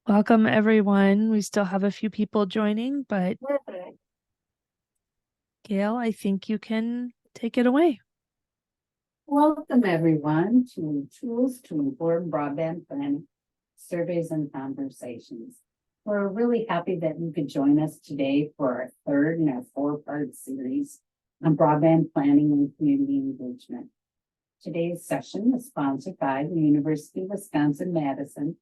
Welcome, everyone. We still have a few people joining, but Gail, I think you can take it away. Welcome, everyone, to Tools to Inform Broadband Planning, Surveys and Conversations. We're really happy that you could join us today for our third in our four-part series on broadband planning and community engagement. Today's session is sponsored by the University of Wisconsin-Madison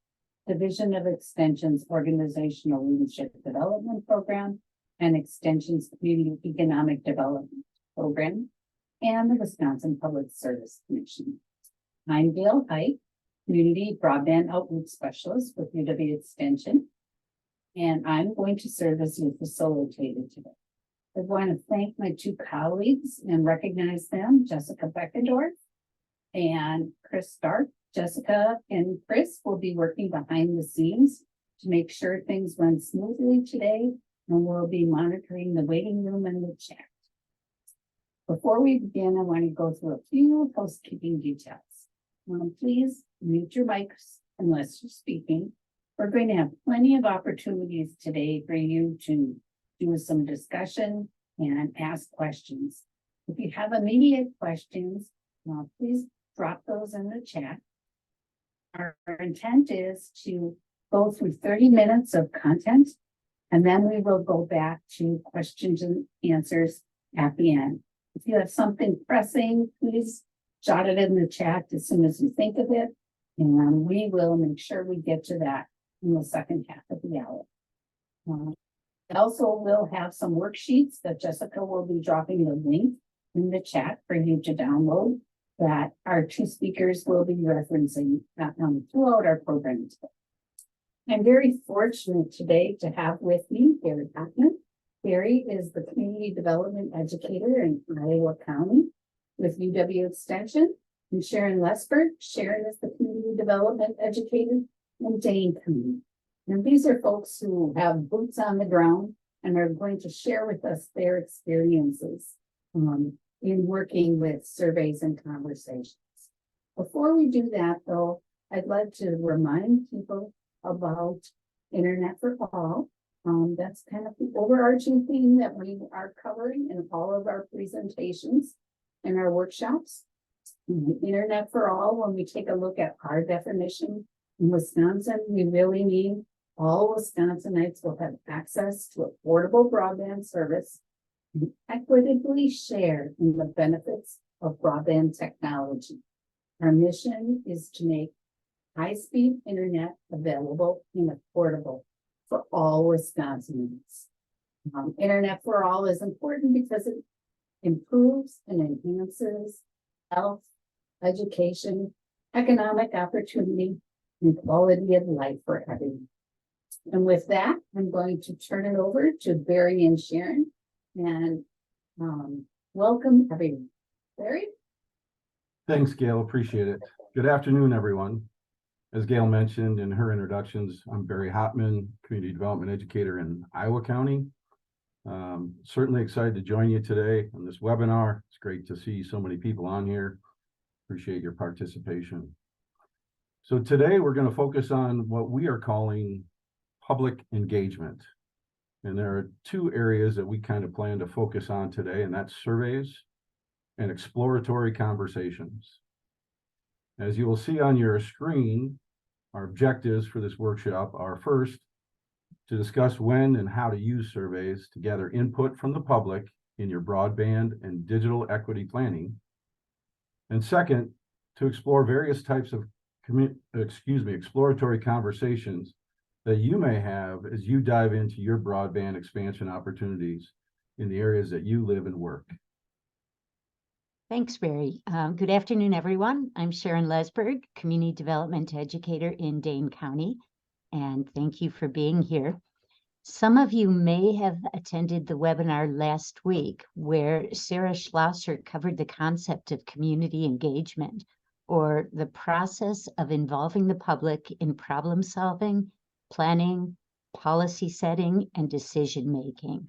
Division of Extension's Organizational Leadership Development Program and Extension's Community Economic Development Program, and the Wisconsin Public Service Commission. I'm Gail Height, Community Broadband Outreach Specialist with UW Extension, and I'm going to serve as your facilitator today. I want to thank my two colleagues and recognize them, Jessica Beckendorf and Chris Stark. Jessica and Chris will be working behind the scenes to make sure things run smoothly today, and we'll be monitoring the waiting room and the chat. Before we begin, I want to go through a few housekeeping details. Please mute your mics unless you're speaking. We're going to have plenty of opportunities today for you to do some discussion and ask questions. If you have immediate questions, please drop those in the chat. Our intent is to go through 30 minutes of content, and then we will go back to questions and answers at the end. If you have something pressing, please jot it in the chat as soon as you think of it, and we will make sure we get to that in the second half of the hour. Also, we'll have some worksheets that Jessica will be dropping the link in the chat for you to download that our two speakers will be referencing throughout our program today. I'm very fortunate today to have with me Barry Hockman. Barry is the Community Development Educator in Iowa County with UW Extension, and Sharon Lesberg. Sharon is the Community Development Educator in Dane County. And these are folks who have boots on the ground and are going to share with us their experiences in working with surveys and conversations. Before we do that, though, I'd like to remind people about Internet for All. That's kind of the overarching theme that we are covering in all of our presentations and our workshops. Internet for All, when we take a look at our definition in Wisconsin, we really mean all Wisconsinites will have access to affordable broadband service and equitably share in the benefits of broadband technology. Our mission is to make high-speed internet available and affordable for all Wisconsinites. Internet for all is important because it improves and enhances health, education, economic opportunity, and quality of life for everyone. And with that, I'm going to turn it over to Barry and Sharon, and welcome everyone. Barry? Thanks, Gail. Appreciate it. Good afternoon, everyone. As Gail mentioned in her introductions, I'm Barry Hopman, Community Development Educator in Iowa County. Certainly excited to join you today on this webinar. It's great to see so many people on here. Appreciate your participation. So today we're going to focus on what we are calling public engagement. And there are two areas that we kind of plan to focus on today, and that's surveys and exploratory conversations. As you will see on your screen, our objectives for this workshop are first, to discuss when and how to use surveys to gather input from the public in your broadband and digital equity planning. And second, to explore various types of exploratory conversations that you may have as you dive into your broadband expansion opportunities in the areas that you live and work. Thanks, Barry. Good afternoon, everyone. I'm Sharon Lesberg, Community Development Educator in Dane County, and thank you for being here. Some of you may have attended the webinar last week where Sarah Schlosser covered the concept of community engagement, or the process of involving the public in problem solving, planning, policy setting, and decision making.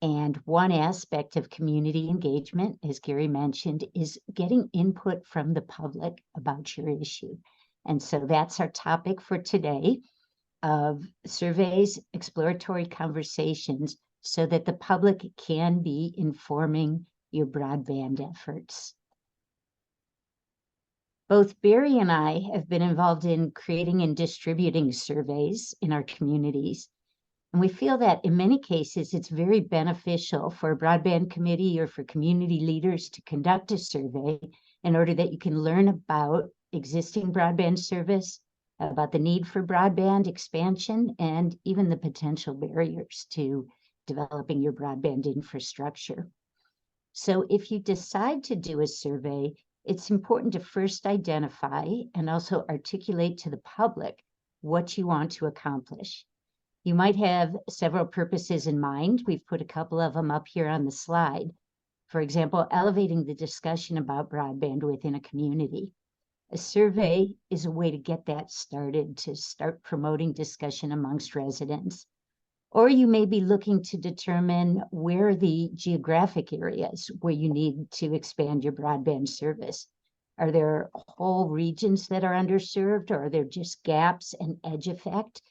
And one aspect of community engagement, as Gary mentioned, is getting input from the public about your issue. And so that's our topic for today. of surveys, exploratory conversations, so that the public can be informing your broadband efforts. Both Barry and I have been involved in creating and distributing surveys in our communities. And we feel that in many cases, it's very beneficial for a broadband committee or for community leaders to conduct a survey in order that you can learn about existing broadband service, about the need for broadband expansion, and even the potential barriers to developing your broadband infrastructure. So if you decide to do a survey, it's important to first identify and also articulate to the public what you want to accomplish. You might have several purposes in mind. We've put a couple of them up here on the slide. For example, elevating the discussion about broadband within a community. A survey is a way to get that started, to start promoting discussion amongst residents. Or you may be looking to determine where are the geographic areas where you need to expand your broadband service. Are there whole regions that are underserved, or are there just gaps and edge effect?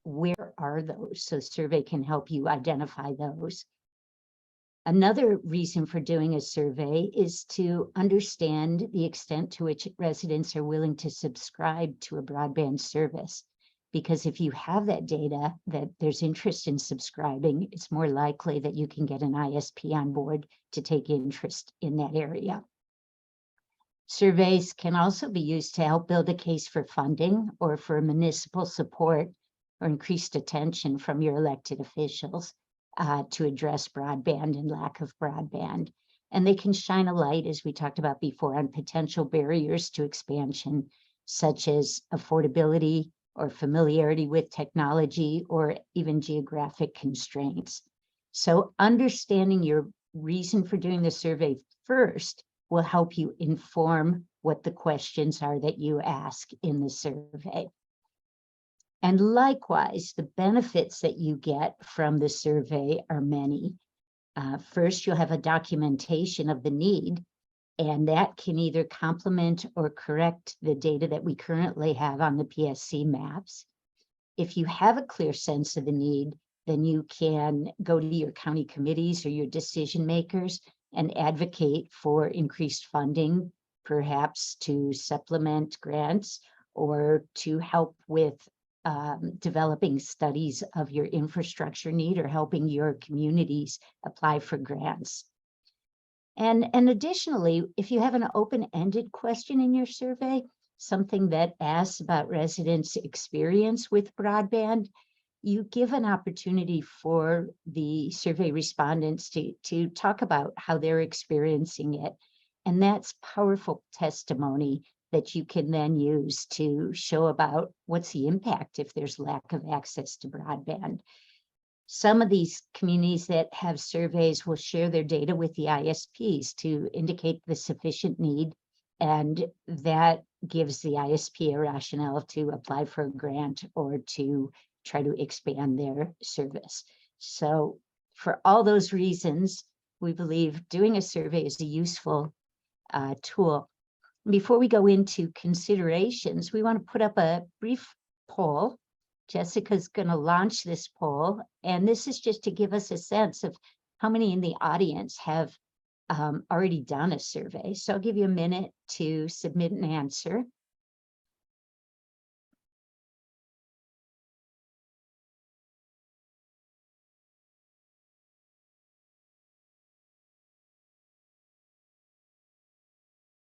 Where are those? So survey can help you identify those. Another reason for doing a survey is to understand the extent to which residents are willing to subscribe to a broadband service. Because if you have that data that there's interest in subscribing, it's more likely that you can get an ISP on board to take interest in that area. Surveys can also be used to help build a case for funding or for municipal support or increased attention from your elected officials to address broadband and lack of broadband. And they can shine a light, as we talked about before, on potential barriers to expansion, such as affordability or familiarity with technology or even geographic constraints. So understanding your reason for doing the survey first will help you inform what the questions are that you ask in the survey. And likewise, the benefits that you get from the survey are many. First, you'll have a documentation of the need, and that can either complement or correct the data that we currently have on the PSC maps. If you have a clear sense of the need, then you can go to your county committees or your decision makers and advocate for increased funding, perhaps to supplement grants or to help with developing studies of your infrastructure need or helping your communities apply for grants. And additionally, if you have an open-ended question in your survey, something that asks about residents' experience with broadband, you give an opportunity for the survey respondents to talk about how they're experiencing it. And that's powerful testimony that you can then use to show about what's the impact if there's lack of access to broadband. Some of these communities that have surveys will share their data with the ISPs to indicate the sufficient need, and that gives the ISP a rationale to apply for a grant or to try to expand their service. So for all those reasons, we believe doing a survey is a useful tool. Before we go into considerations, we want to put up a brief poll. Jessica's going to launch this poll, and this is just to give us a sense of how many in the audience have already done a survey. So I'll give you a minute to submit an answer.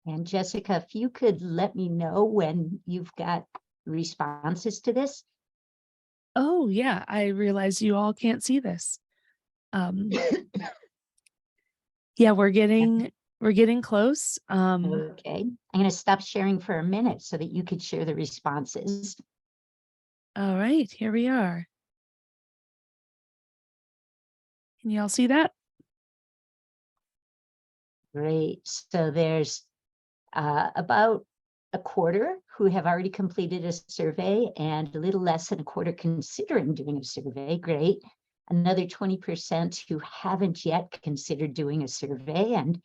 And Jessica, if you could let me know when you've got responses to this. Oh, yeah, I realize you all can't see this. Yeah, we're getting close. Okay, I'm going to stop sharing for a minute so that you could share the responses. All right, here we are. Can you all see that? Great. So there's about a quarter who have already completed a survey and a little less than a quarter considering doing a survey. Great. Another 20% who haven't yet considered doing a survey. And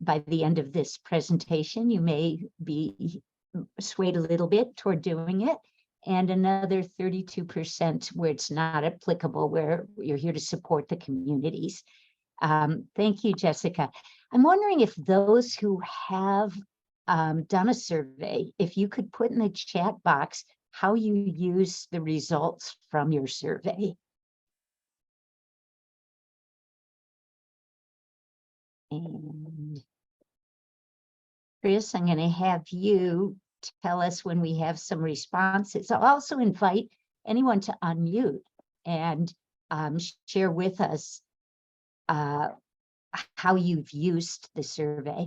by the end of this presentation, you may be swayed a little bit toward doing it. and another 32% where it's not applicable, where you're here to support the communities. Thank you, Jessica. I'm wondering if those who have done a survey, if you could put in the chat box how you use the results from your survey. And Chris, I'm going to have you tell us when we have some responses. I'll also invite anyone to unmute and share with us how you've used the survey.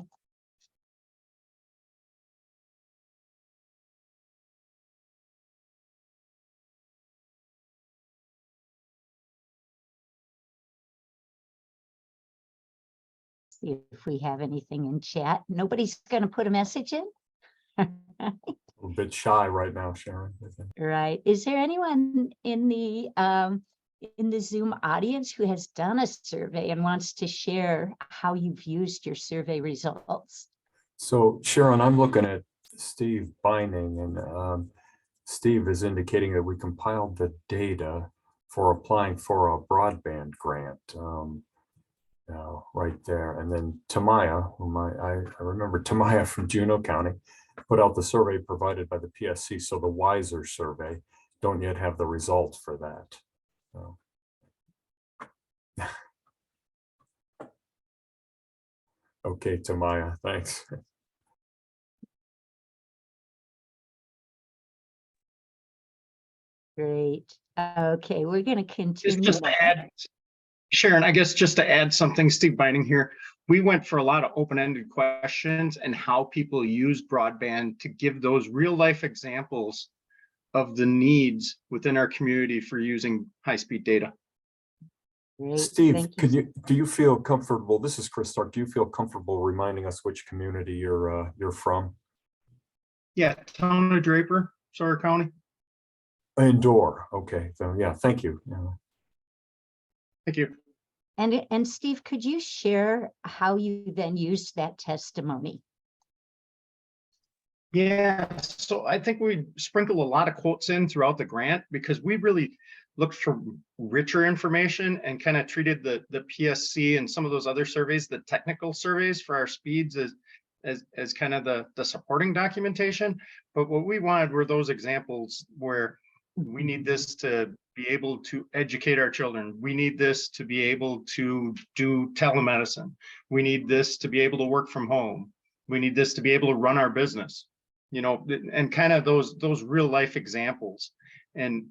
See if we have anything in chat. Nobody's going to put a message in? A bit shy right now, Sharon, I think. Right. Is there anyone in the Zoom audience who has done a survey and wants to share how you've used your survey results? So Sharon, I'm looking at Steve Binding, and Steve is indicating that we compiled the data for applying for a broadband grant. Right there. And then Tamaya, whom I remember Tamaya from Juneau County, put out the survey provided by the PSC. So the WISER survey, don't yet have the results for that. So. Okay, Tamaya, thanks. Great. Okay, we're going to continue. Just to add, Sharon, I guess just to add something, Steve Binding here. We went for a lot of open-ended questions and how people use broadband to give those real-life examples of the needs within our community for using high-speed data. Great. Steve, do you feel comfortable? This is Chris Stark. Do you feel comfortable reminding us which community you're from? Yeah, Town of Draper, Sawyer County. Indoor. Okay. So yeah, thank you. Yeah. Thank you. And Steve, could you share how you then used that testimony? Yeah, so I think we sprinkle a lot of quotes in throughout the grant because we really looked for richer information and kind of treated the PSC and some of those other surveys, the technical surveys for our speeds as kind of the supporting documentation. But what we wanted were those examples where we need this to be able to educate our children. We need this to be able to do telemedicine. We need this to be able to work from home. We need this to be able to run our business, you know, and kind of those real life examples. And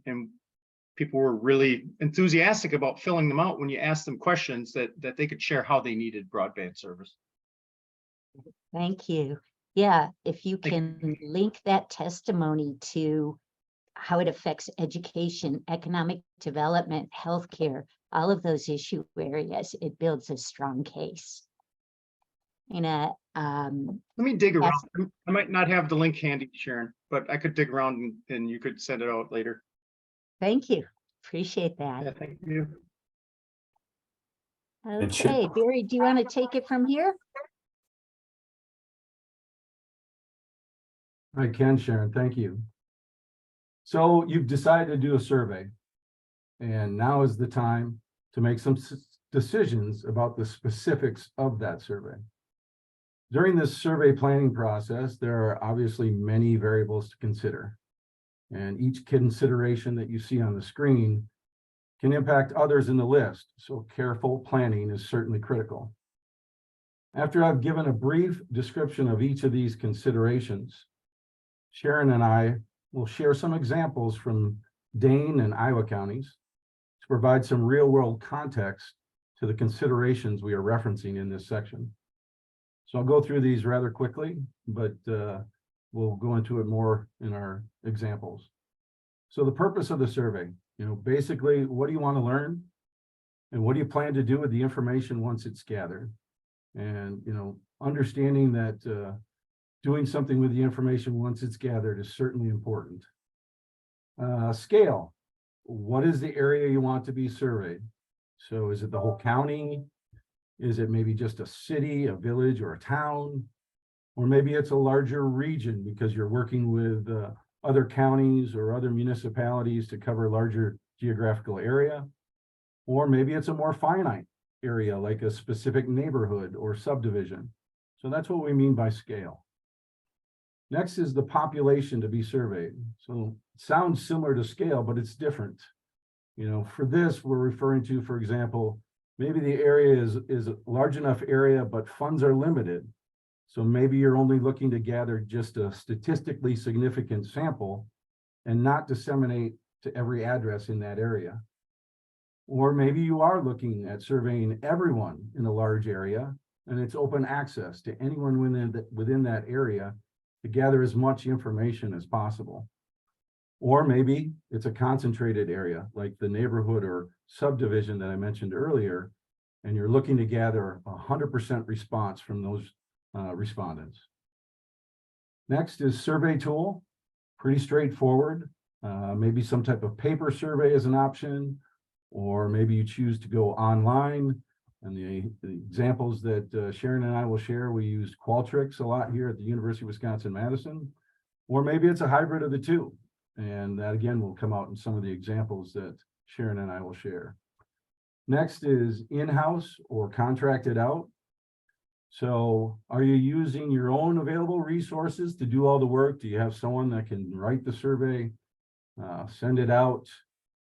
people were really enthusiastic about filling them out when you asked them questions that they could share how they needed broadband service. Thank you. Yeah, if you can link that testimony to how it affects education, economic development, healthcare, all of those issue areas, it builds a strong case. Let me dig around. I might not have the link handy, Sharon, but I could dig around and you could send it out later. Thank you. Appreciate that. Yeah, thank you. Okay, Barry, do you want to take it from here? I can, Sharon. Thank you. So you've decided to do a survey, and now is the time to make some decisions about the specifics of that survey. During this survey planning process, there are obviously many variables to consider, and each consideration that you see on the screen can impact others in the list, so careful planning is certainly critical. After I've given a brief description of each of these considerations, Sharon and I will share some examples from Dane and Iowa counties to provide some real-world context to the considerations we are referencing in this section. So I'll go through these rather quickly, but we'll go into it more in our examples. So the purpose of the survey, basically, what do you want to learn? And what do you plan to do with the information once it's gathered? And, understanding that doing something with the information once it's gathered is certainly important. Scale. What is the area you want to be surveyed? So is it the whole county? Is it maybe just a city, a village, or a town? Or maybe it's a larger region because you're working with other counties or other municipalities to cover a larger geographical area. Or maybe it's a more finite area, like a specific neighborhood or subdivision. So that's what we mean by scale. Next is the population to be surveyed. So it sounds similar to scale, but it's different. You know, for this, we're referring to, for example, maybe the area is a large enough area, but funds are limited. So maybe you're only looking to gather just a statistically significant sample and not disseminate to every address in that area. Or maybe you are looking at surveying everyone in a large area, and it's open access to anyone within that area to gather as much information as possible. Or maybe it's a concentrated area, like the neighborhood or subdivision that I mentioned earlier, and you're looking to gather 100% response from those respondents. Next is survey tool, pretty straightforward. Maybe some type of paper survey is an option, or maybe you choose to go online. And the examples that Sharon and I will share, we used Qualtrics a lot here at the University of Wisconsin-Madison, or maybe it's a hybrid of the two. And that again will come out in some of the examples that Sharon and I will share. Next is in-house or contracted out. So are you using your own available resources to do all the work? Do you have someone that can write the survey, send it out,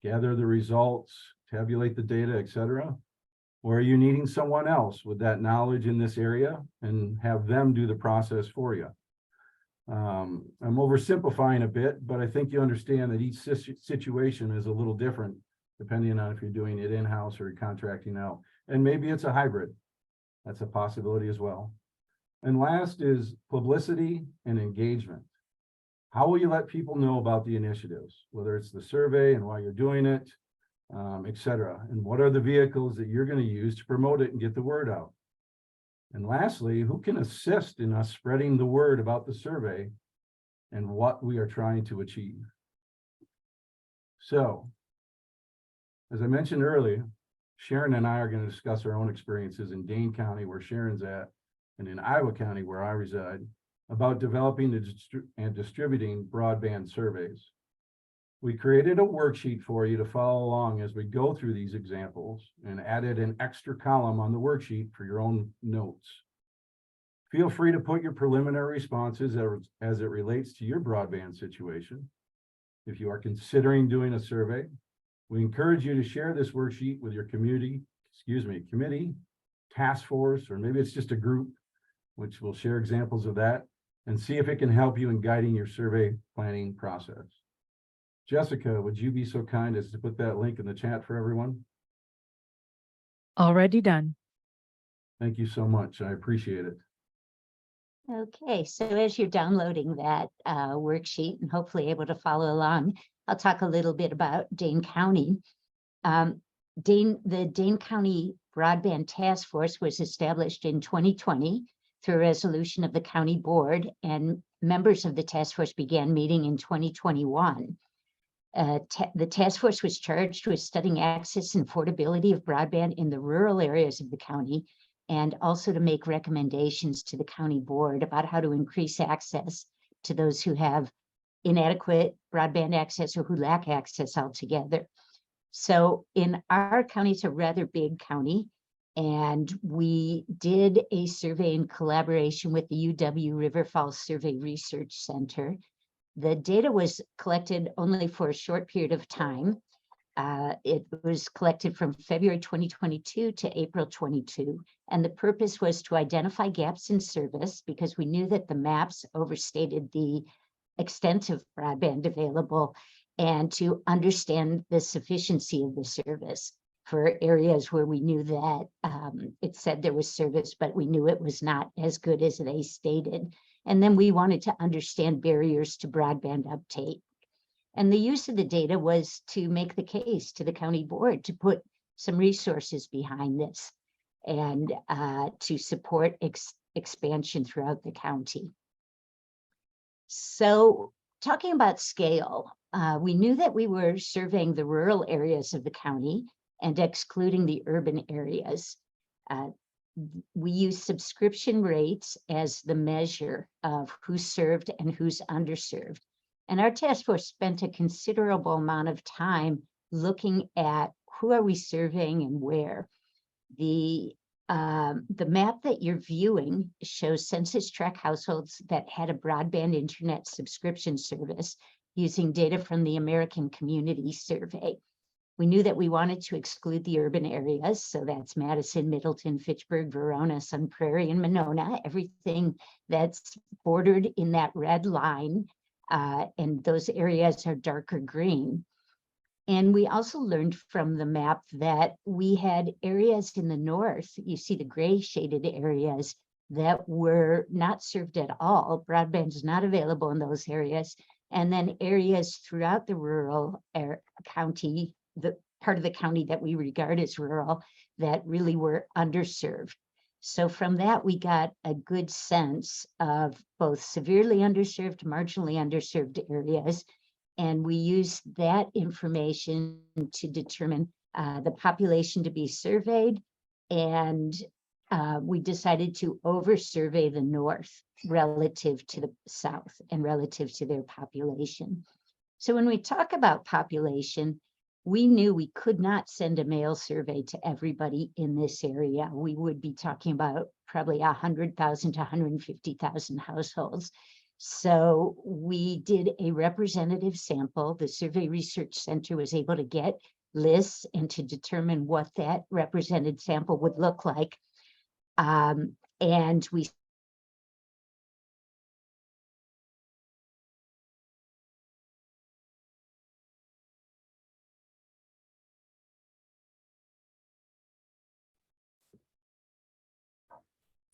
gather the results, tabulate the data, etc.? Or are you needing someone else with that knowledge in this area and have them do the process for you? I'm oversimplifying a bit, but I think you understand that each situation is a little different depending on if you're doing it in-house or contracting out. And maybe it's a hybrid. That's a possibility as well. And last is publicity and engagement. How will you let people know about the initiatives, whether it's the survey and why you're doing it, etc. And what are the vehicles that you're going to use to promote it and get the word out? And lastly, who can assist in us spreading the word about the survey and what we are trying to achieve? So, as I mentioned earlier, Sharon and I are going to discuss our own experiences in Dane County, where Sharon's at, and in Iowa County, where I reside, about developing and distributing broadband surveys. We created a worksheet for you to follow along as we go through these examples and added an extra column on the worksheet for your own notes. Feel free to put your preliminary responses as it relates to your broadband situation. If you are considering doing a survey, we encourage you to share this worksheet with your committee, task force, or maybe it's just a group, which will share examples of that, and see if it can help you in guiding your survey planning process. Jessica, would you be so kind as to put that link in the chat for everyone? Already done. Thank you so much. I appreciate it. Okay, so as you're downloading that worksheet and hopefully able to follow along, I'll talk a little bit about Dane County. The Dane County Broadband Task Force was established in 2020 through a resolution of the county board, and members of the task force began meeting in 2021. The task force was charged with studying access and affordability of broadband in the rural areas of the county, and also to make recommendations to the county board about how to increase access to those who have inadequate broadband access or who lack access altogether. So in our county, it's a rather big county, and we did a survey in collaboration with the UW River Falls Survey Research Center. The data was collected only for a short period of time. It was collected from February 2022 to April 22, and the purpose was to identify gaps in service because we knew that the maps overstated the extent of broadband available, and to understand the sufficiency of the service for areas where we knew that it said there was service, but we knew it was not as good as they stated. And then we wanted to understand barriers to broadband uptake. And the use of the data was to make the case to the county board to put some resources behind this and to support expansion throughout the county. So talking about scale, we knew that we were surveying the rural areas of the county and excluding the urban areas. We use subscription rates as the measure of who's served and who's underserved. And our task force spent a considerable amount of time looking at who are we surveying and where. The map that you're viewing shows census tract households that had a broadband internet subscription service using data from the American Community Survey. We knew that we wanted to exclude the urban areas, so that's Madison, Middleton, Fitchburg, Verona, Sun Prairie, and Monona, everything that's bordered in that red line, and those areas are darker green. And we also learned from the map that we had areas in the north, you see the gray shaded areas, that were not served at all. Broadband is not available in those areas. And then areas throughout the rural county, the part of the county that we regard as rural, that really were underserved. So from that, we got a good sense of both severely underserved, marginally underserved areas. And we used that information to determine the population to be surveyed. And we decided to over-survey the north relative to the south and relative to their population. So when we talk about population, we knew we could not send a mail survey to everybody in this area. We would be talking about probably 100,000 to 150,000 households. So we did a representative sample. The Survey Research Center was able to get lists and to determine what that represented sample would look like. And we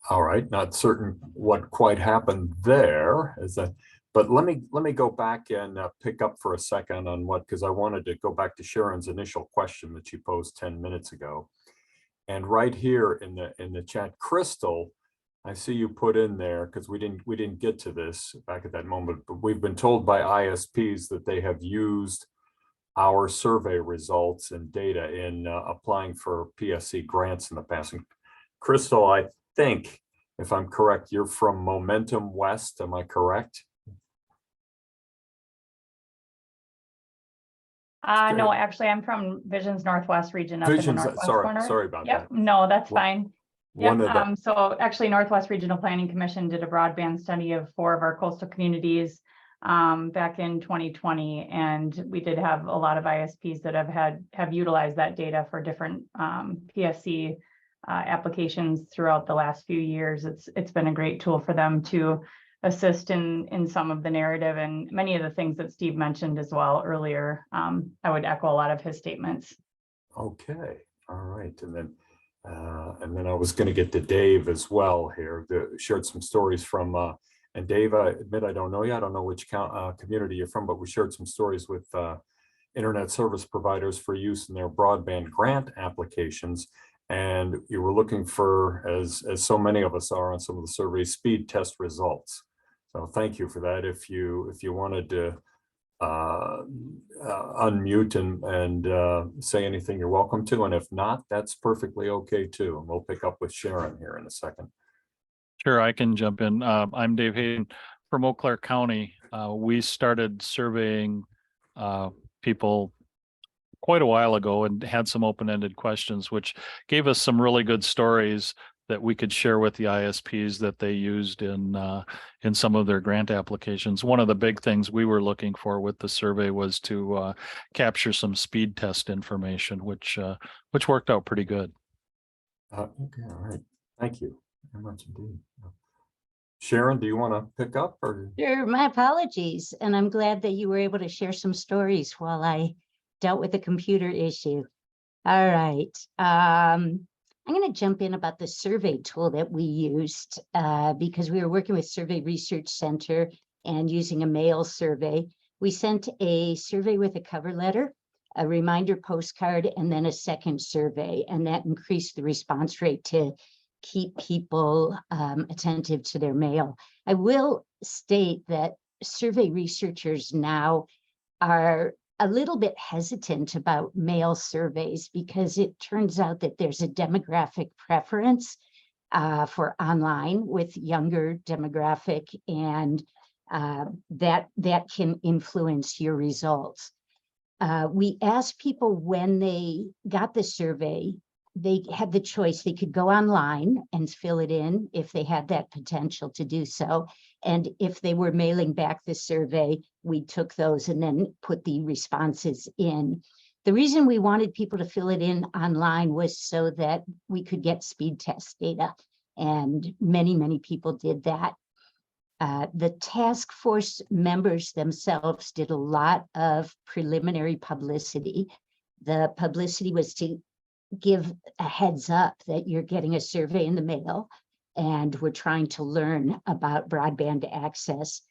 All right, not certain what quite happened there, is that, but let me go back and pick up for a second on what, because I wanted to go back to Sharon's initial question that she posed 10 minutes ago. And right here in the chat, Crystal, I see you put in there, because we didn't get to this back at that moment, but we've been told by ISPs that they have used our survey results and data in applying for PSC grants in the past. And Crystal, I think, if I'm correct, you're from Momentum West, am I correct? No, actually, I'm from Visions Northwest region up in the northwest corner. Sorry about Yep, that. no, that's fine. One Yep, of the, so actually Northwest Regional Planning Commission did a broadband study of 4 of our coastal communities back in 2020, and we did have a lot of ISPs that have utilized that data for different PSC applications throughout the last few years. It's been a great tool for them to assist in some of the narrative and many of the things that Steve mentioned as well earlier. I would echo a lot of his statements. okay, all right, and then I was going to get to Dave as well here. Shared some stories from and Dave, I admit I don't know you. I don't know which community you're from, but we shared some stories with internet service providers for use in their broadband grant applications. And you were looking for, as so many of us are on some of the survey, speed test results. So thank you for that. If you wanted to unmute and say anything, you're welcome to. And if not, that's perfectly okay too. And we'll pick up with Sharon here in a second. Sure, I can jump in. I'm Dave Hayden from Eau Claire County. We started surveying people quite a while ago and had some open-ended questions, which gave us some really good stories that we could share with the ISPs that they used in some of their grant applications. One of the big things we were looking for with the survey was to capture some speed test information, which worked out pretty good. Okay, all right. Thank you very much indeed. Sharon, do you want to pick up or? Sure, my apologies. And I'm glad that you were able to share some stories while I dealt with a computer issue. All right. I'm going to jump in about the survey tool that we used because we were working with Survey Research Center and using a mail survey. We sent a survey with a cover letter, a reminder postcard, and then a second survey, and that increased the response rate to keep people attentive to their mail. I will state that survey researchers now are a little bit hesitant about mail surveys because it turns out that there's a demographic preference for online with younger demographic, and that can influence your results. We asked people when they got the survey, they had the choice. They could go online and fill it in if they had that potential to do so. And if they were mailing back the survey, we took those and then put the responses in. The reason we wanted people to fill it in online was so that we could get speed test data. And many people did that. The task force members themselves did a lot of preliminary publicity. The publicity was to give a heads up that you're getting a survey in the mail and we're trying to learn about broadband access.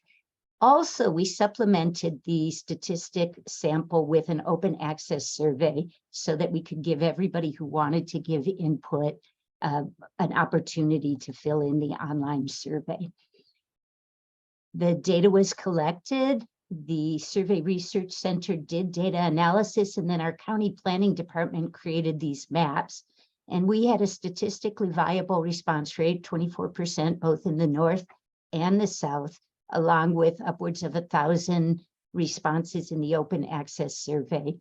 Also, we supplemented the statistic sample with an open access survey so that we could give everybody who wanted to give input an opportunity to fill in the online survey. The data was collected. The Survey Research Center did data analysis, and then our county planning department created these maps. And we had a statistically viable response rate, 24%, both in the north and the south, along with upwards of 1,000 responses in the open access survey.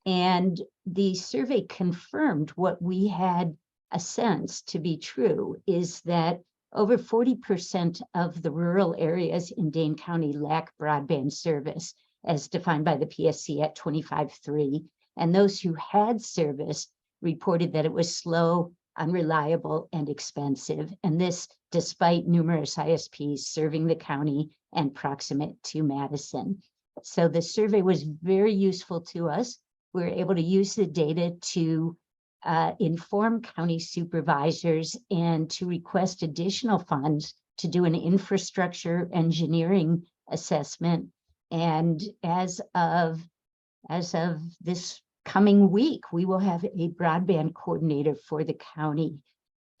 And the survey confirmed what we had a sense to be true, is that over 40% of the rural areas in Dane County lack broadband service, as defined by the PSC at 25.3. And those who had service reported that it was slow, unreliable, and expensive. And this despite numerous ISPs serving the county and proximate to Madison. So the survey was very useful to us. We were able to use the data to inform county supervisors and to request additional funds to do an infrastructure engineering assessment. And as of this coming week, we will have a broadband coordinator for the county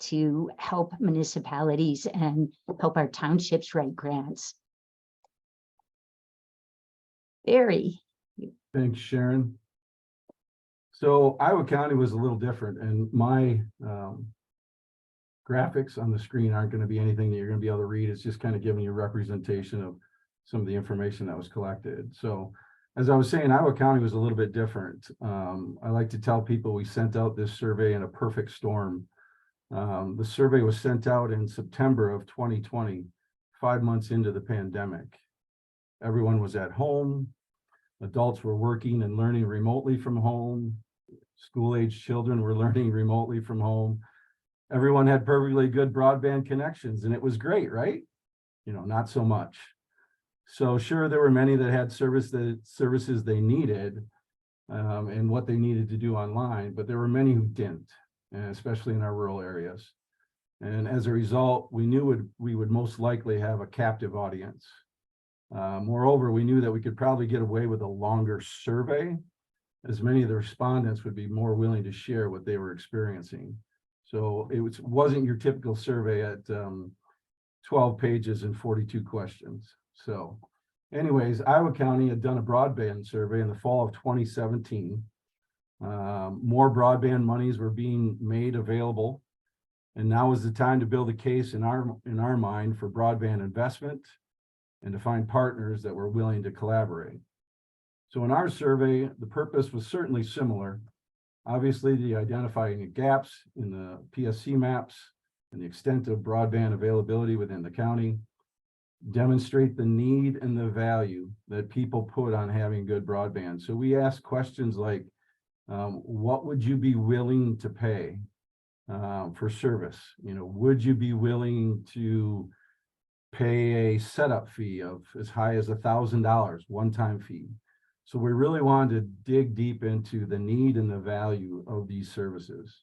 to help municipalities and help our townships write grants. Barry. Thanks, Sharon. So Iowa County was a little different, and my graphics on the screen aren't going to be anything that you're going to be able to read. It's just kind of giving you a representation of some of the information that was collected. So as I was saying, Iowa County was a little bit different. I like to tell people we sent out this survey in a perfect storm. The survey was sent out in September of 2020, 5 months into the pandemic. Everyone was at home. Adults were working and learning remotely from home. School-age children were learning remotely from home. Everyone had perfectly good broadband connections, and it was great, right? You know, not so much. So sure, there were many that had services they needed and what they needed to do online, but there were many who didn't, especially in our rural areas. And as a result, we knew we would most likely have a captive audience. Moreover, we knew that we could probably get away with a longer survey, as many of the respondents would be more willing to share what they were experiencing. So it wasn't your typical survey at 12 pages and 42 questions. So anyways, Iowa County had done a broadband survey in the fall of 2017. More broadband monies were being made available. And now is the time to build a case in our mind for broadband investment and to find partners that were willing to collaborate. So in our survey, the purpose was certainly similar. Obviously, the identifying gaps in the PSC maps and the extent of broadband availability within the county, demonstrate the need and the value that people put on having good broadband. So we asked questions like, what would you be willing to pay for service? You know, would you be willing to pay a setup fee of as high as $1,000 one-time fee? So we really wanted to dig deep into the need and the value of these services.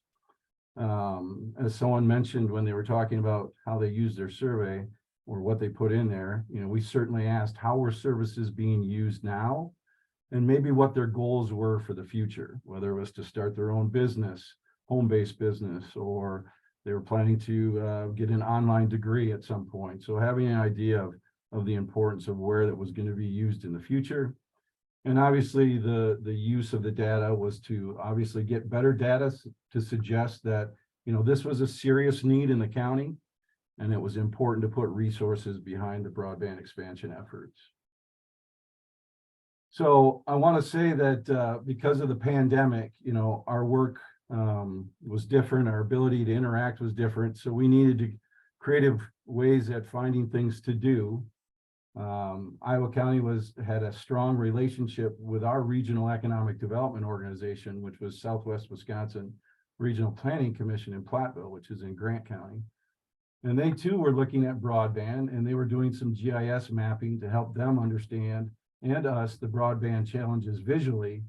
As someone mentioned when they were talking about how they use their survey or what they put in there, you know, we certainly asked how were services being used now and maybe what their goals were for the future, whether it was to start their own business, home-based business, or they were planning to get an online degree at some point. So having an idea of the importance of where that was going to be used in the future. And obviously the use of the data was to obviously get better data to suggest that, you know, this was a serious need in the county and it was important to put resources behind the broadband expansion efforts. So I want to say that because of the pandemic, you know, our work was different, our ability to interact was different, so we needed to creative ways at finding things to do. Iowa County had a strong relationship with our regional economic development organization, which was Southwest Wisconsin Regional Planning Commission in Platteville, which is in Grant County. And they too were looking at broadband, and they were doing some GIS mapping to help them understand, and us, the broadband challenges visually,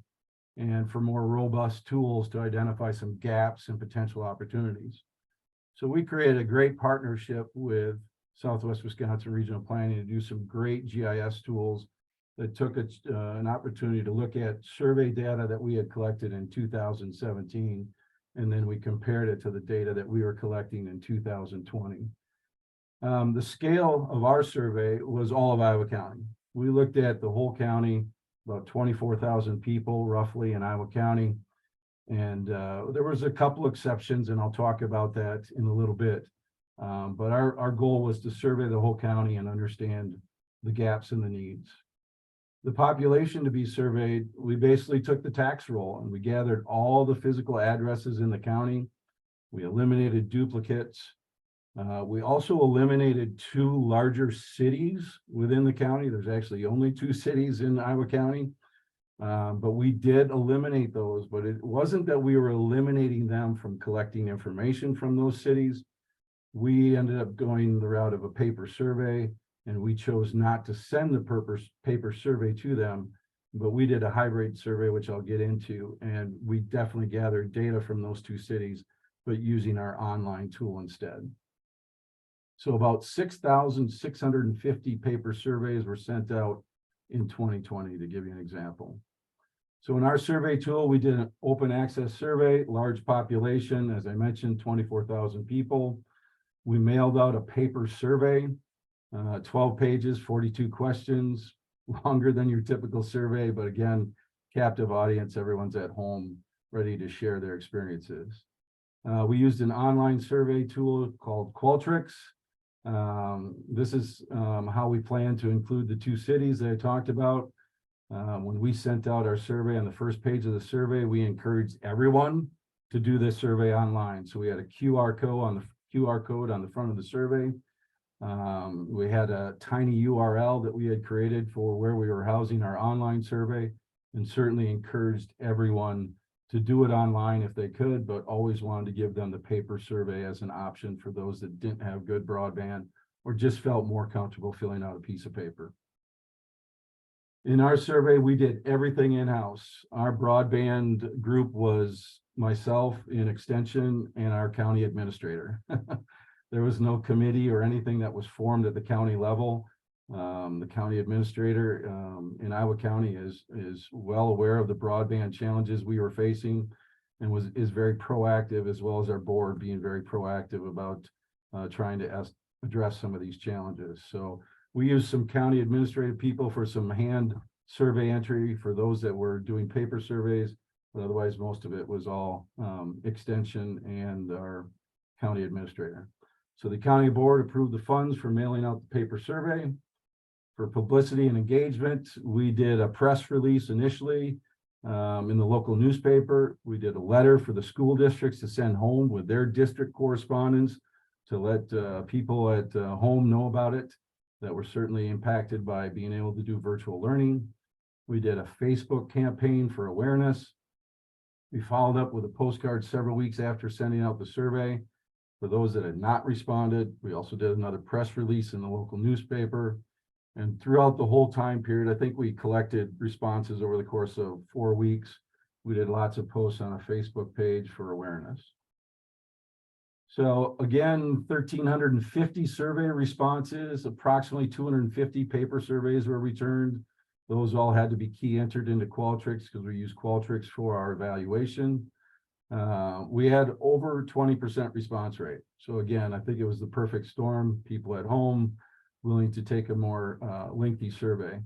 and for more robust tools to identify some gaps and potential opportunities. So we created a great partnership with Southwest Wisconsin Regional Planning to do some great GIS tools that took an opportunity to look at survey data that we had collected in 2017, and then we compared it to the data that we were collecting in 2020. The scale of our survey was all of Iowa County. We looked at the whole county, about 24,000 people roughly in Iowa County. And there was a couple exceptions, and I'll talk about that in a little bit. But our goal was to survey the whole county and understand the gaps and the needs. The population to be surveyed, we basically took the tax roll and we gathered all the physical addresses in the county. We eliminated duplicates. We also eliminated 2 larger cities within the county. There's actually only 2 cities in Iowa County, but we did eliminate those. But it wasn't that we were eliminating them from collecting information from those cities. We ended up going the route of a paper survey, and we chose not to send the paper survey to them, but we did a hybrid survey, which I'll get into, and we definitely gathered data from those 2 cities, but using our online tool instead. So about 6,650 paper surveys were sent out in 2020, to give you an example. So in our survey tool, we did an open access survey, large population, as I mentioned, 24,000 people. We mailed out a paper survey, 12 pages, 42 questions, longer than your typical survey, but again, captive audience, everyone's at home ready to share their experiences. We used an online survey tool called Qualtrics. This is how we plan to include the 2 cities that I talked about. When we sent out our survey, on the first page of the survey, we encouraged everyone to do this survey online. So we had a QR code on the front of the survey. We had a tiny URL that we had created for where we were housing our online survey, and certainly encouraged everyone to do it online if they could, but always wanted to give them the paper survey as an option for those that didn't have good broadband or just felt more comfortable filling out a piece of paper. In our survey, we did everything in-house. Our broadband group was myself in Extension and our county administrator. There was no committee or anything that was formed at the county level. The county administrator in Iowa County is well aware of the broadband challenges we were facing, and is very proactive, as well as our board being very proactive about trying to address some of these challenges. So we used some county administrative people for some hand survey entry for those that were doing paper surveys, but otherwise most of it was all Extension and our county administrator. So the county board approved the funds for mailing out the paper survey. For publicity and engagement, we did a press release initially in the local newspaper. We did a letter for the school districts to send home with their district correspondence to let people at home know about it that were certainly impacted by being able to do virtual learning. We did a Facebook campaign for awareness. We followed up with a postcard several weeks after sending out the survey. For those that had not responded, we also did another press release in the local newspaper. And throughout the whole time period, I think we collected responses over the course of 4 weeks. We did lots of posts on a Facebook page for awareness. So again, 1,350 survey responses, approximately 250 paper surveys were returned. Those all had to be key entered into Qualtrics because we use Qualtrics for our evaluation. We had over 20% response rate. So again, I think it was the perfect storm. People at home willing to take a more lengthy survey.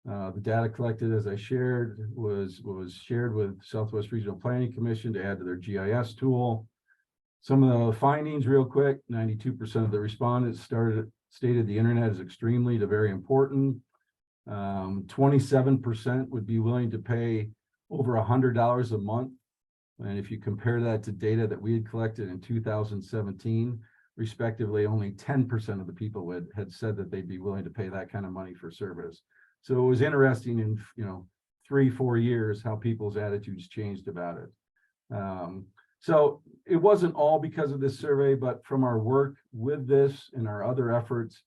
The data collected, as I shared, was shared with Southwest Regional Planning Commission to add to their GIS tool. Some of the findings real quick, 92% of the respondents stated the internet is extremely to very important. 27% would be willing to pay over $100 a month. And if you compare that to data that we had collected in 2017, respectively, only 10% of the people had said that they'd be willing to pay that kind of money for service. So it was interesting in 3-4 years how people's attitudes changed about it. So it wasn't all because of this survey, but from our work with this and our other efforts,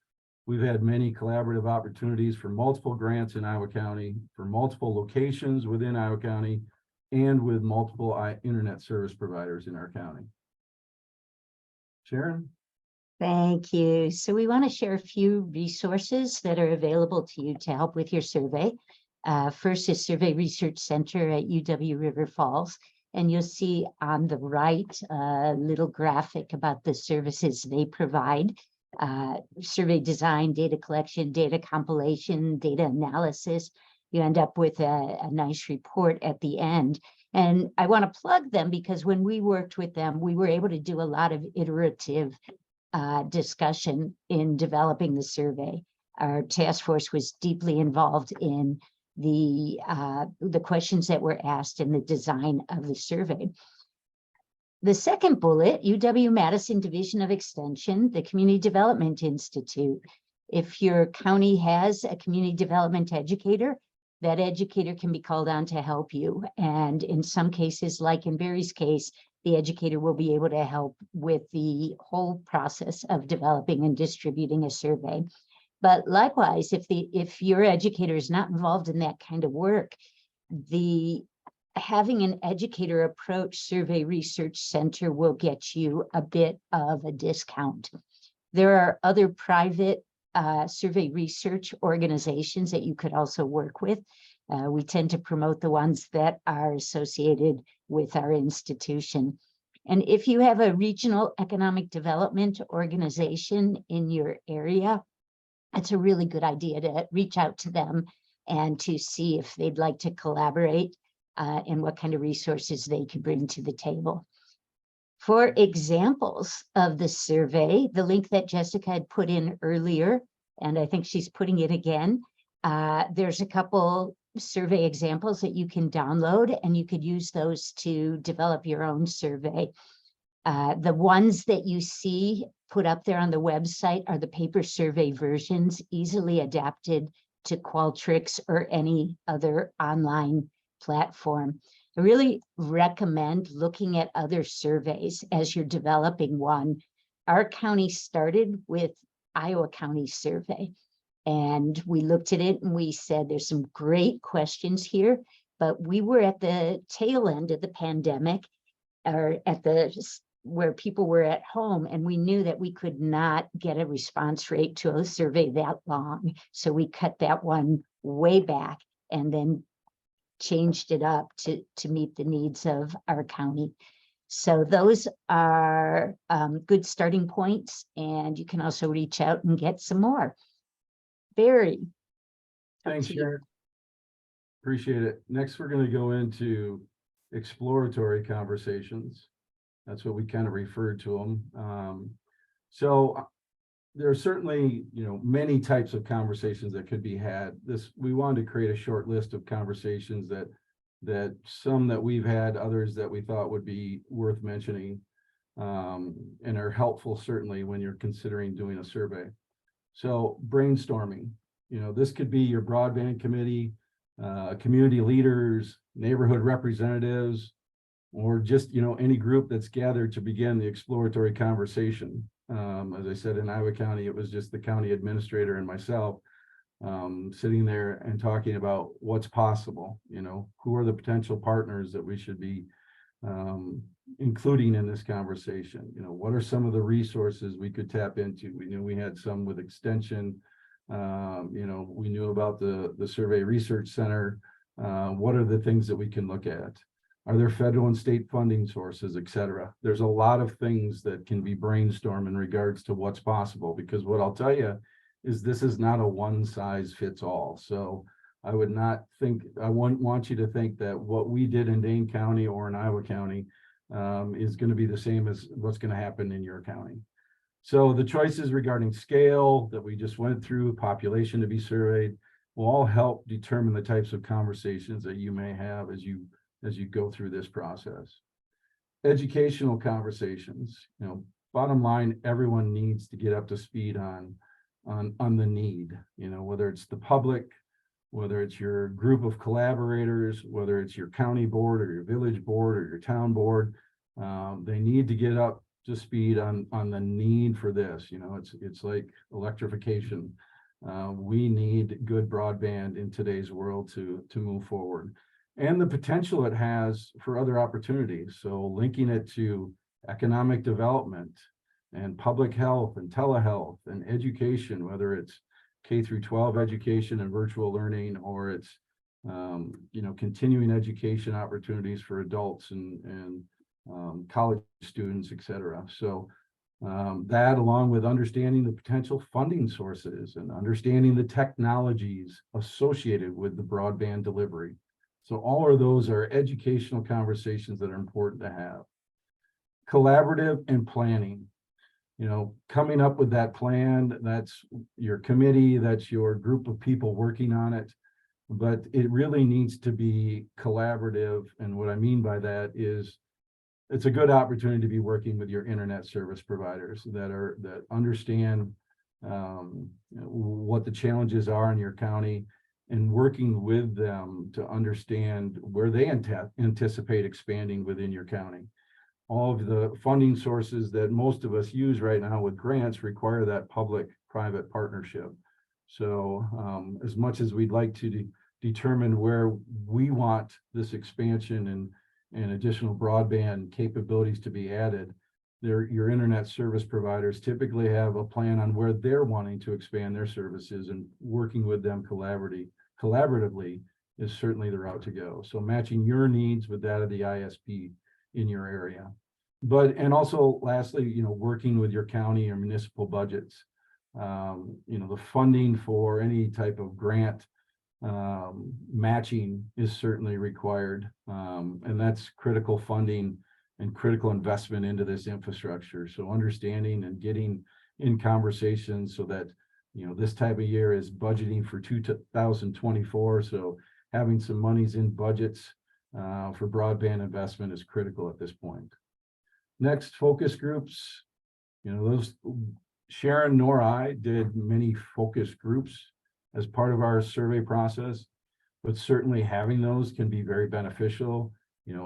we've had many collaborative opportunities for multiple grants in Iowa County, for multiple locations within Iowa County, and with multiple internet service providers in our county. Sharon? Thank you. So we want to share a few resources that are available to you to help with your survey. First is Survey Research Center at UW River Falls. And you'll see on the right a little graphic about the services they provide. Survey design, data collection, data compilation, data analysis. You end up with a nice report at the end. And I want to plug them because when we worked with them, we were able to do a lot of iterative discussion in developing the survey. Our task force was deeply involved in the questions that were asked in the design of the survey. The second bullet, UW-Madison Division of Extension, the Community Development Institute. If your county has a community development educator, that educator can be called on to help you. And in some cases, like in Barry's case, the educator will be able to help with the whole process of developing and distributing a survey. But likewise, if your educator is not involved in that kind of work, having an educator approach Survey Research Center will get you a bit of a discount. There are other private survey research organizations that you could also work with. We tend to promote the ones that are associated with our institution. And if you have a regional economic development organization in your area, it's a really good idea to reach out to them and to see if they'd like to collaborate and what kind of resources they could bring to the table. For examples of the survey, the link that Jessica had put in earlier, and I think she's putting it again, there's a couple survey examples that you can download, and you could use those to develop your own survey. The ones that you see put up there on the website are the paper survey versions, easily adapted to Qualtrics or any other online platform. I really recommend looking at other surveys as you're developing one. Our county started with Iowa County Survey, and we looked at it and we said there's some great questions here, but we were at the tail end of the pandemic, or at where people were at home, and we knew that we could not get a response rate to a survey that long. So we cut that one way back and then changed it up to meet the needs of our county. So those are good starting points, and you can also reach out and get some more. Barry. Thanks, Sharon. Appreciate it. Next, we're going to go into exploratory conversations. That's what we kind of referred to them. So there are certainly, many types of conversations that could be had. We wanted to create a short list of conversations that some that we've had, others that we thought would be worth mentioning, and are helpful certainly when you're considering doing a survey. So brainstorming, this could be your broadband committee, community leaders, neighborhood representatives, or just, any group that's gathered to begin the exploratory conversation. As I said, in Iowa County, it was just the county administrator and myself sitting there and talking about what's possible, who are the potential partners that we should be including in this conversation. What are some of the resources we could tap into? We knew we had some with extension. We knew about the Survey Research Center. What are the things that we can look at? Are there federal and state funding sources, et cetera? There's a lot of things that can be brainstormed in regards to what's possible, because what I'll tell you is this is not a one size fits all. So I wouldn't want you to think that what we did in Dane County or in Iowa County is going to be the same as what's going to happen in your county. So the choices regarding scale that we just went through, population to be surveyed, will all help determine the types of conversations that you may have as you go through this process. Educational conversations, bottom line, everyone needs to get up to speed on the need, whether it's the public, whether it's your group of collaborators, whether it's your county board or your village board or your town board, they need to get up to speed on the need for this. It's like electrification. We need good broadband in today's world to move forward, and the potential it has for other opportunities. So linking it to economic development and public health and telehealth and education, whether it's K through 12 education and virtual learning, or it's continuing education opportunities for adults and college students, et cetera. So that, along with understanding the potential funding sources and understanding the technologies associated with the broadband delivery. So all of those are educational conversations that are important to have. Collaborative and planning. Coming up with that plan, that's your committee, that's your group of people working on it, but it really needs to be collaborative. And what I mean by that is it's a good opportunity to be working with your internet service providers that understand what the challenges are in your county, and working with them to understand where they anticipate expanding within your county. All of the funding sources that most of us use right now with grants require that public-private partnership. So as much as we'd like to determine where we want this expansion and additional broadband capabilities to be added, your internet service providers typically have a plan on where they're wanting to expand their services, and working with them collaboratively is certainly the route to go. So matching your needs with that of the ISP in your area. And also lastly, working with your county or municipal budgets. The funding for any type of grant matching is certainly required. And that's critical funding and critical investment into this infrastructure. So understanding and getting in conversations so that, this type of year is budgeting for 2024. So having some monies in budgets for broadband investment is critical at this point. Next, focus groups. Those Sharon nor I did many focus groups as part of our survey process, but certainly having those can be very beneficial.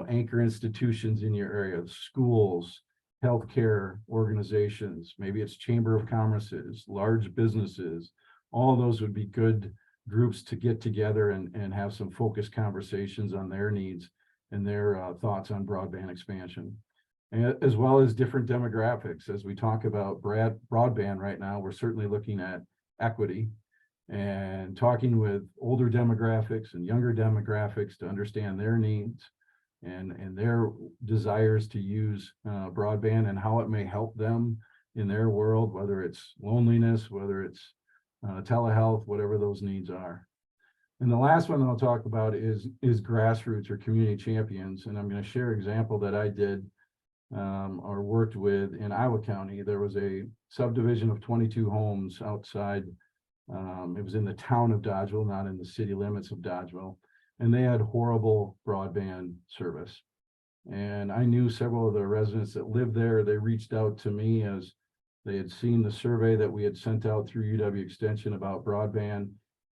Anchor institutions in your area, schools, healthcare organizations, maybe it's Chamber of Commerce's, large businesses, all those would be good groups to get together and have some focused conversations on their needs and their thoughts on broadband expansion. As well as different demographics. As we talk about broadband right now, we're certainly looking at equity and talking with older demographics and younger demographics to understand their needs and their desires to use broadband and how it may help them in their world, whether it's loneliness, whether it's telehealth, whatever those needs are. And the last one that I'll talk about is grassroots or community champions. And I'm going to share an example that I did or worked with in Iowa County. There was a subdivision of 22 homes outside. It was in the town of Dodgeville, not in the city limits of Dodgeville. And they had horrible broadband service. And I knew several of the residents that lived there. They reached out to me as they had seen the survey that we had sent out through UW Extension about broadband,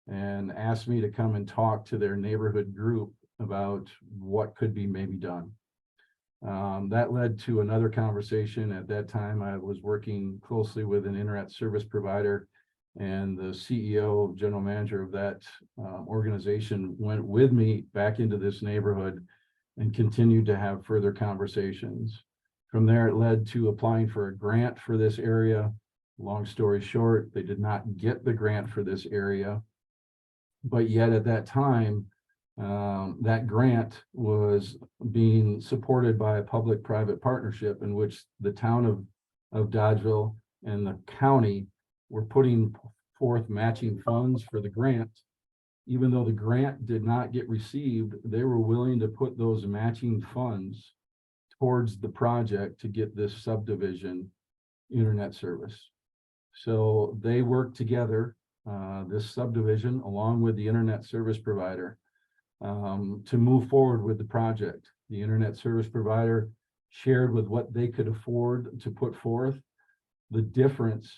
and asked me to come and talk to their neighborhood group about what could be maybe done. That led to another conversation. At that time, I was working closely with an internet service provider, and the CEO, general manager of that organization, went with me back into this neighborhood and continued to have further conversations. From there, it led to applying for a grant for this area. Long story short, they did not get the grant for this area, but yet at that time, that grant was being supported by a public-private partnership in which the town of Dodgeville and the county were putting forth matching funds for the grant. Even though the grant did not get received, they were willing to put those matching funds towards the project to get this subdivision internet service. So they worked together, this subdivision, along with the internet service provider, to move forward with the project. The internet service provider shared with what they could afford to put forth. The difference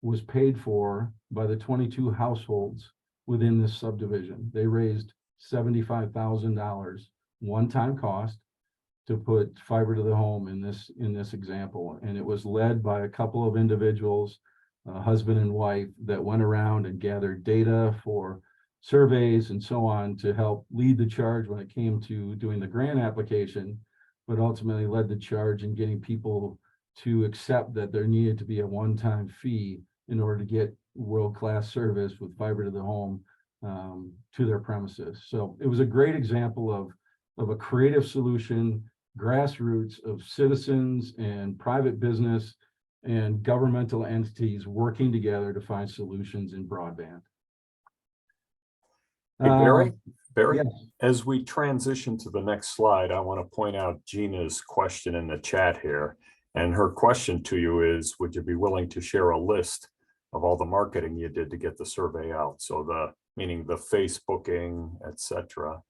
was paid for by the 22 households within this subdivision. They raised $75,000 one-time cost to put fiber to the home in this example. And it was led by a couple of individuals, husband and wife, that went around and gathered data for surveys and so on to help lead the charge when it came to doing the grant application, but ultimately led the charge in getting people to accept that there needed to be a one-time fee in order to get world-class service with fiber to the home to their premises. So it was a great example of a creative solution, grassroots of citizens and private business and governmental entities working together to find solutions in broadband. Hey, Barry, yes. as we transition to the next slide, I want to point out Gina's question in the chat here. And her question to you is, would you be willing to share a list of all the marketing you did to get the survey out? So meaning the Facebooking, etc.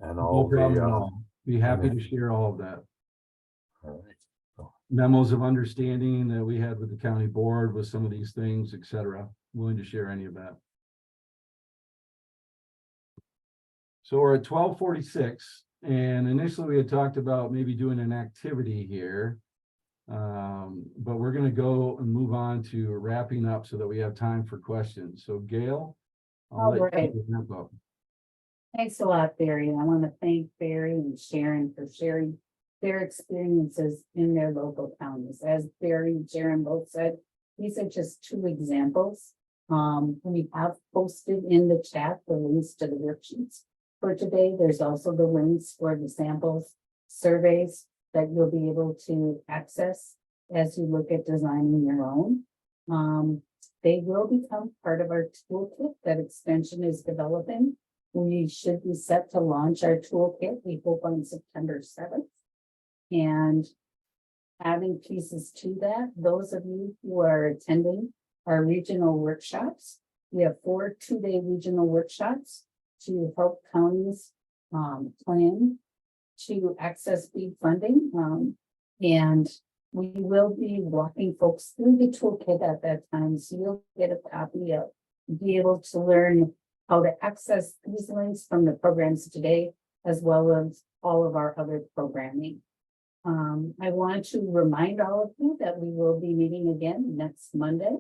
And all No problem at the, all. Be happy to share all of that. all right. Memos of understanding that we had with the county board with some of these things, etc. Willing to share any of that. So we're at 12:46, and initially we had talked about maybe doing an activity here, but we're going to go and move on to wrapping up so that we have time for questions. So Gail, I'll let you wrap up. Thanks a lot, Barry. I want to thank Barry and Sharon for sharing their experiences in their local counties. As Barry and Sharon both said, these are just two examples. We have posted in the chat the links to the worksheets for today. There's also the links for the samples surveys that you'll be able to access as you look at designing your own. They will become part of our toolkit that Extension is developing. We should be set to launch our toolkit, we hope, on September 7th. And adding pieces to that, those of you who are attending our regional workshops, we have 4 two-day regional workshops to help counties plan to access BEAD funding. And we will be walking folks through the toolkit at that time, so you'll get a copy of, be able to learn how to access these links from the programs today, as well as all of our other programming. I want to remind all of you that we will be meeting again next Monday,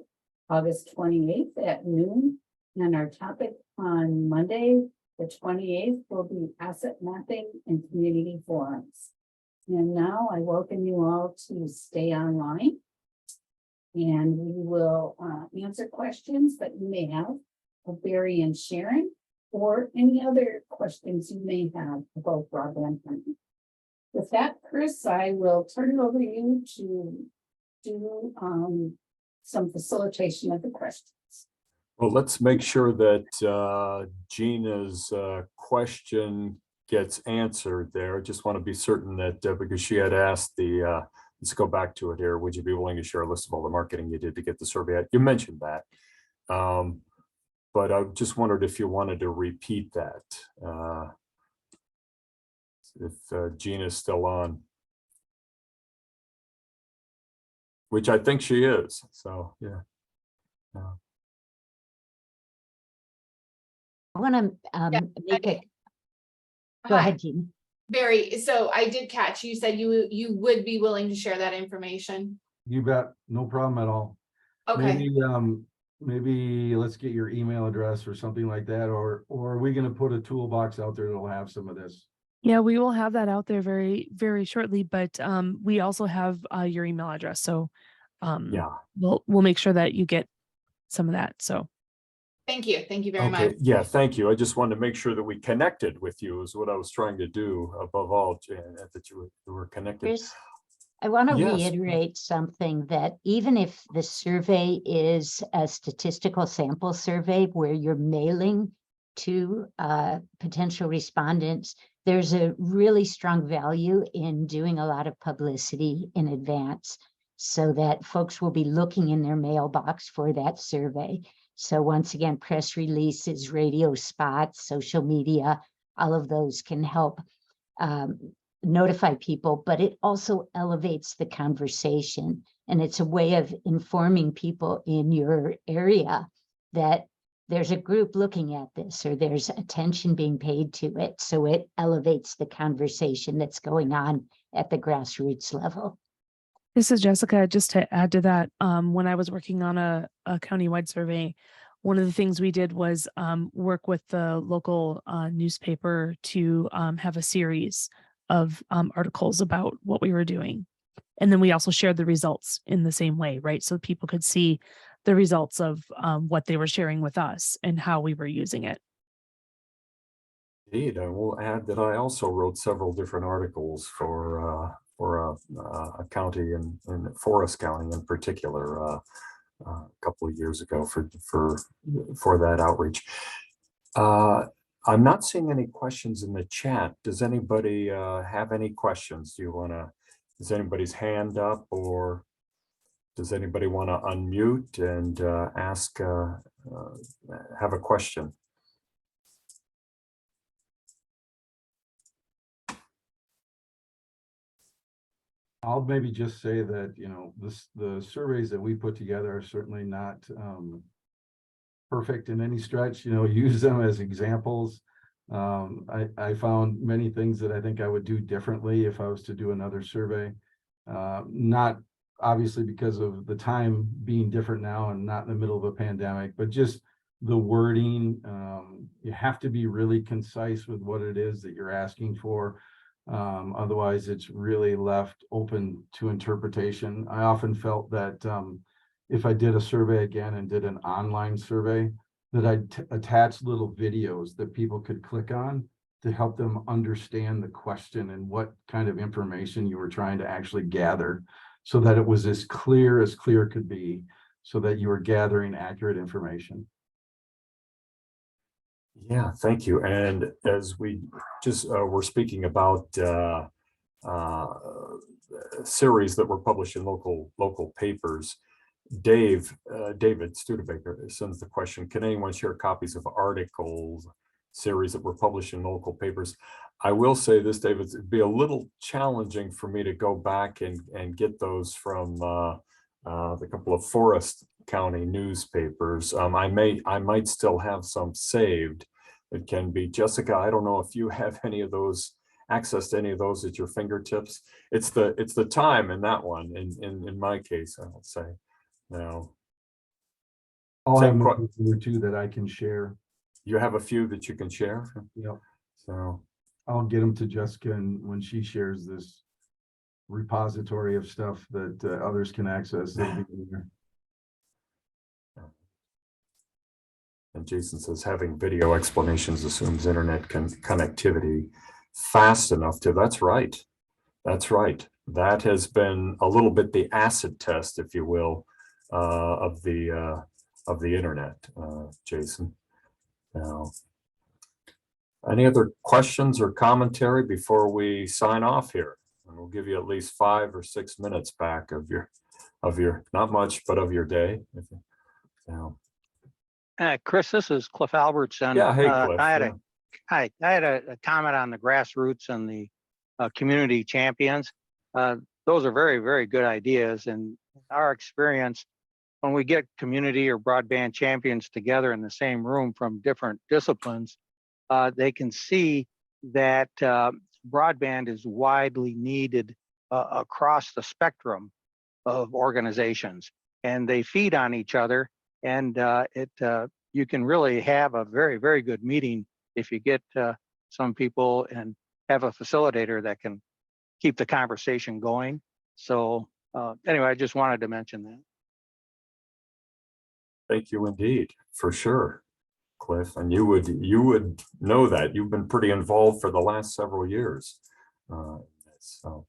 August 28th at noon. And our topic on Monday, the 28th, will be asset mapping and community forums. And now I welcome you all to stay online, and we will answer questions that you may have of Barry and Sharon, or any other questions you may have about broadband planning. With that, Chris, I will turn it over to you to do some facilitation of the questions. Well, let's make sure that Gina's question gets answered there. I just want to be certain that because she had asked let's go back to it here. Would you be willing to share a list of all the marketing you did to get the survey out? You mentioned that. But I just wondered if you wanted to repeat that. If Gina's still on. Which I think she is, so yeah. I want to make it. Go Hi, ahead, Gina. Barry. So I did catch, you said you would be willing to share that information. You bet, no problem at all. Okay. Maybe let's get your email address or something like that, or are we going to put a toolbox out there that'll have some of this? Yeah, we will have that out there very, very shortly, but we also have your email address. So Yeah. we'll make sure that you get some of that. So Thank you. Thank you very much. Okay, yeah, thank you. I just wanted to make sure that we connected with you is what I was trying to do above all, Jan, that you were connected. Chris, I want to Yes. reiterate something, that even if the survey is a statistical sample survey where you're mailing to potential respondents, there's a really strong value in doing a lot of publicity in advance so that folks will be looking in their mailbox for that survey. So once again, press releases, radio spots, social media, all of those can help notify people, but it also elevates the conversation. And it's a way of informing people in your area that there's a group looking at this, or there's attention being paid to it. So it elevates the conversation that's going on at the grassroots level. This is Jessica. Just to add to that, when I was working on a countywide survey, one of the things we did was work with the local newspaper to have a series of articles about what we were doing. And then we also shared the results in the same way, right? So people could see the results of what they were sharing with us and how we were using it. Indeed, I will add that I also wrote several different articles for a county in Forest County in particular a couple of years ago for that outreach. I'm not seeing any questions in the chat. Does anybody have any questions? Is anybody's hand up, or does anybody want to unmute and ask, have a question? I'll maybe just say that, the surveys that we put together are certainly not perfect in any stretch, use them as examples. I found many things that I think I would do differently if I was to do another survey. Not obviously because of the time being different now and not in the middle of a pandemic, but just the wording. You have to be really concise with what it is that you're asking for. Otherwise, it's really left open to interpretation. I often felt that if I did a survey again and did an online survey, that I'd attach little videos that people could click on to help them understand the question and what kind of information you were trying to actually gather, so that it was as clear could be, so that you were gathering accurate information. Yeah, thank you. And as we just were speaking about series that were published in local papers, David Studebaker sends the question: can anyone share copies of articles series that were published in local papers? I will say this, David, it'd be a little challenging for me to go back and get those from the couple of Forest County newspapers. I might still have some saved. It can be, Jessica, I don't know if you have any of those, access to any of those at your fingertips. It's the time in that one, in my case, I would say. Now, I'll have a few that I can share. You have a few that you can share? Yep. So I'll get them to Jessica, and when she shares this repository of stuff that others can access, they'll be in there. And Jason says having video explanations assumes internet connectivity fast enough to, that's right. That's right. That has been a little bit the acid test, if you will, of the internet, Jason. Now, any other questions or commentary before we sign off here? And we'll give you at least 5 or 6 minutes back of your not much, but of your day. Chris, this is Cliff Albertson. Yeah, hey, Cliff. I had a comment on the grassroots and the community champions. Those are very, very good ideas. And our experience, when we get community or broadband champions together in the same room from different disciplines, they can see that broadband is widely needed across the spectrum of organizations, and they feed on each other. And you can really have a very, very good meeting if you get some people and have a facilitator that can keep the conversation going. So anyway, I just wanted to mention that. Thank you indeed, for sure, Cliff. And you would know that. You've been pretty involved for the last several years. So,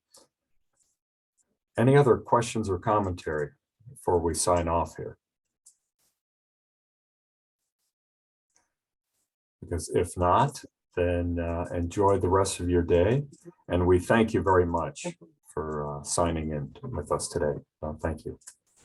any other questions or commentary before we sign off here? Because if not, then enjoy the rest of your day. And we thank you very much for signing in with us today. Thank you.